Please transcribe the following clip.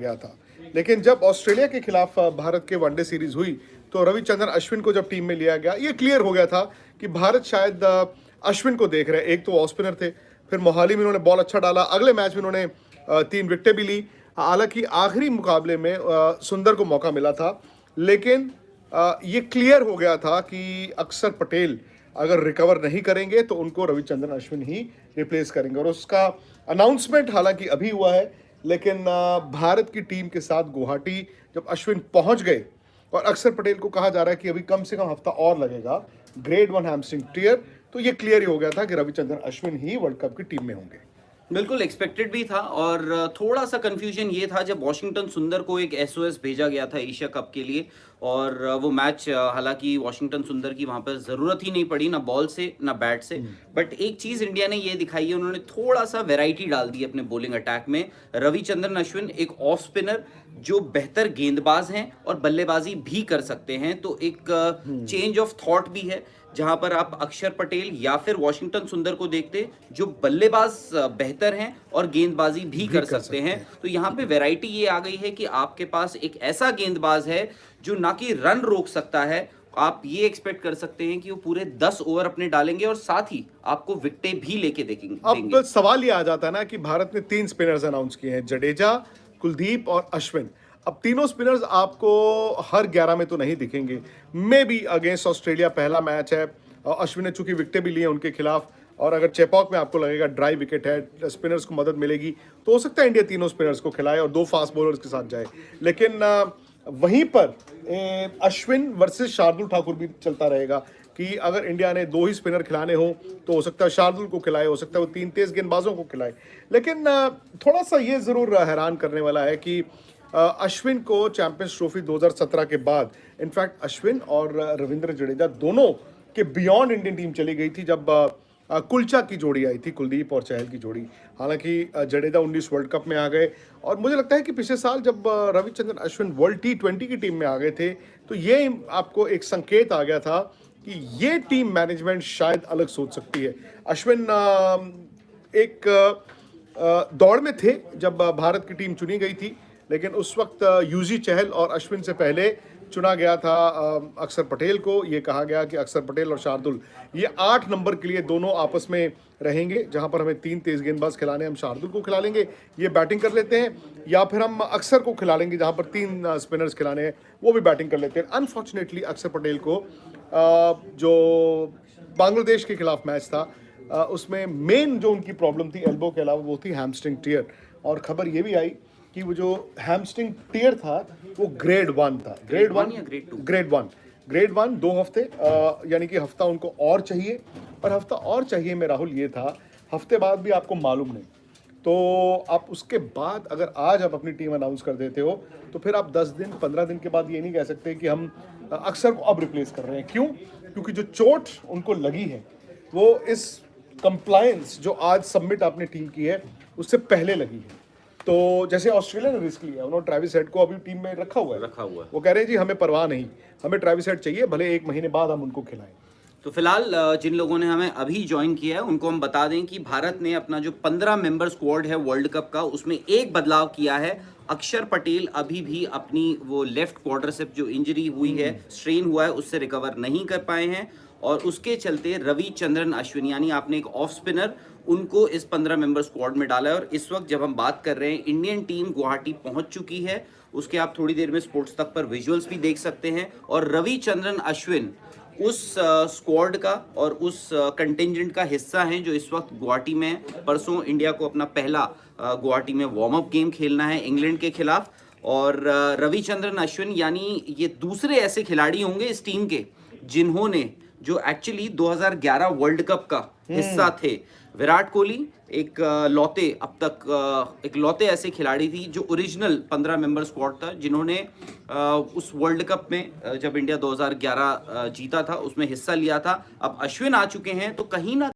गया था। लेकिन जब ऑस्ट्रेलिया के खिलाफ भारत के वनडे सीरीज हुई तो रविचंद्रन अश्विन को जब टीम में लिया गया, ये क्लियर हो गया था कि भारत शायद अश्विन को देख रहे हैं। एक तो ऑफ स्पिनर थे, फिर मोहाली में उन्होंने बॉल अच्छा डाला, अगले मैच में उन्होंने 3 विकेटें भी ली। हालांकि आखिरी मुकाबले में सुंदर को मौका मिला था, लेकिन ये क्लियर हो गया था कि अक्षर पटेल अगर रिकवर नहीं करेंगे तो उनको रविचंद्रन अश्विन ही रिप्लेस करेंगे। और उसका अनाउंसमेंट हालांकि अभी हुआ है, लेकिन भारत की टीम के साथ गुवाहाटी जब अश्विन पहुंच गए और अक्षर पटेल को कहा जा रहा है कि अभी कम से कम हफ्ता और लगेगा, ग्रेड 1 हैमस्ट्रिंग टियर, तो ये क्लियर ही हो गया था कि रविचंद्रन अश्विन ही वर्ल्ड कप की टीम में होंगे। बिल्कुल एक्सपेक्टेड भी था। और थोड़ा सा कंफ्यूजन ये था जब वॉशिंगटन सुंदर को एक एसओएस भेजा गया था एशिया कप के लिए, और वो मैच हालांकि वॉशिंगटन सुंदर की वहां पर ज़रूरत ही नहीं पड़ी, ना बॉल से ना बैट से। बट एक चीज़ इंडिया ने ये दिखाई है, उन्होंने थोड़ा सा वैरायटी डाल दी अपने बॉलिंग अटैक में। रविचंद्रन अश्विन एक ऑफ स्पिनर जो बेहतर गेंदबाज हैं और बल्लेबाजी भी कर सकते हैं, तो एक चेंज ऑफ थॉट भी है, जहां पर आप अक्षर पटेल या फिर वॉशिंगटन सुंदर को देखते जो बल्लेबाज बेहतर हैं और गेंदबाजी भी कर सकते हैं। तो यहाँ पे वैरायटी ये आ गई है कि आपके पास एक ऐसा गेंदबाज है जो ना कि रन रोक सकता है, आप ये एक्सपेक्ट कर सकते हैं कि वो पूरे 10 ओवर अपने डालेंगे और साथ ही आपको विकेटें भी लेके देंगे। अब सवाल ये आ जाता है ना कि भारत ने 3 स्पिनर्स अनाउंस किए हैं, जडेजा, कुलदीप और अश्विन। अब तीनों स्पिनर्स आपको हर 11 में तो नहीं दिखेंगे। मे बी अगेंस्ट ऑस्ट्रेलिया पहला मैच है, अश्विन ने चूंकि विकेटें भी ली हैं उनके खिलाफ, और अगर चेपॉक में आपको लगेगा ड्राई विकेट है, स्पिनर्स को मदद मिलेगी, तो हो सकता है इंडिया तीनों स्पिनर्स को खिलाए और 2 फास्ट बॉलर्स के साथ जाए। लेकिन वहीं पर अश्विन वर्सेस शार्दुल ठाकुर भी चलता रहेगा कि अगर इंडिया ने 2 ही स्पिनर खिलाने हो तो हो सकता है शार्दुल को खिलाए, हो सकता है वो 3 तेज गेंदबाजों को खिलाए। लेकिन थोड़ा सा ये ज़रूर हैरान करने वाला है कि अश्विन को चैंपियंस ट्रॉफी 2017 के बाद, इनफैक्ट अश्विन और रविंद्र जडेजा दोनों के बियॉन्ड इंडियन टीम चली गई थी जब कुलचा की जोड़ी आई थी, कुलदीप और चहल की जोड़ी। हालांकि जडेजा 19 वर्ल्ड कप में आ गए, और मुझे लगता है कि पिछले साल जब रविचंद्रन अश्विन वर्ल्ड T20 की टीम में आ गए थे तो ये आपको एक संकेत आ गया था कि ये टीम मैनेजमेंट शायद अलग सोच सकती है। अश्विन एक दौड़ में थे जब भारत की टीम चुनी गई थी, लेकिन उस वक्त यूजी चहल और अश्विन से पहले चुना गया था अक्षर पटेल को। ये कहा गया कि अक्षर पटेल और शार्दुल ये 8 नंबर के लिए दोनों आपस में रहेंगे, जहां पर हमें 3 तेज गेंदबाज खिलाने, हम शार्दुल को खिला लेंगे, ये बैटिंग कर लेते हैं, या फिर हम अक्षर को खिला लेंगे जहां पर 3 स्पिनर्स खिलाने हैं, वो भी बैटिंग कर लेते हैं। अनफॉर्चुनेटली अक्षर पटेल को जो बांग्लादेश के खिलाफ मैच था उसमें मेन जो उनकी प्रॉब्लम थी एल्बो के अलावा वो थी हैमस्ट्रिंग टियर, और खबर ये भी आई कि वो जो हैमस्ट्रिंग टियर था वो ग्रेड 1 था। ग्रेड 1 या ग्रेड 1 2 हफ्ते, यानी कि हफ्ता उनको और चाहिए, और हफ्ता और चाहिए में राहुल ये था हफ्ते बाद भी आपको मालूम नहीं, तो आप उसके बाद अगर आज आप अपनी टीम अनाउंस कर देते हो तो फिर आप 10 दिन 15 दिन के बाद ये नहीं कह सकते कि हम अक्षर को अब रिप्लेस कर रहे हैं। क्यों? क्योंकि जो चोट उनको लगी है वो इस कंप्लायंस जो आज सबमिट आपने टीम की है उससे पहले लगी है। तो जैसे ऑस्ट्रेलिया ने रिस्क लिया, उन्होंने ट्रेविस हेड को अभी टीम में रखा हुआ है। वो कह रहे हैं जी हमें परवाह नहीं, हमें ट्रेविस हेड चाहिए, भले 1 महीने बाद हम उनको खिलाएं। तो फिलहाल जिन लोगों ने हमें अभी ज्वाइन किया है उनको हम बता दें कि भारत ने अपना जो 15 मेंबर स्क्वाड है वर्ल्ड कप का, उसमें एक बदलाव किया है। अक्षर पटेल अभी भी अपनी वो लेफ्ट क्वाड्रिसेप जो इंजरी हुई है, स्ट्रेन हुआ है, उससे रिकवर नहीं कर पाए हैं, और उसके चलते रविचंद्रन अश्विन यानी आपने एक ऑफ स्पिनर उनको इस 15 मेंबर स्क्वाड में डाला है। और इस वक्त जब हम बात कर रहे हैं इंडियन टीम गुवाहाटी पहुंच चुकी है, उसके आप थोड़ी देर में स्पोर्ट्स तक पर विजुअल्स भी देख सकते हैं। और रविचंद्रन अश्विन उस स्क्वाड का और उस कंटिंजेंट का हिस्सा हैं जो इस वक्त गुवाहाटी में, परसों इंडिया को अपना पहला गुवाहाटी में वार्म अप गेम खेलना है इंग्लैंड के खिलाफ। और रविचंद्रन अश्विन यानी ये दूसरे ऐसे खिलाड़ी होंगे इस टीम के जिन्होंने जो एक्चुअली 2011 वर्ल्ड कप का हिस्सा थे। विराट कोहली एक लौते ऐसे खिलाड़ी थी जो ओरिजिनल 15 मेंबर स्क्वाड था, जिन्होंने उस वर्ल्ड कप में जब इंडिया 2011 जीता था उसमें हिस्सा लिया था। अब अश्विन आ चुके हैं, तो कहीं ना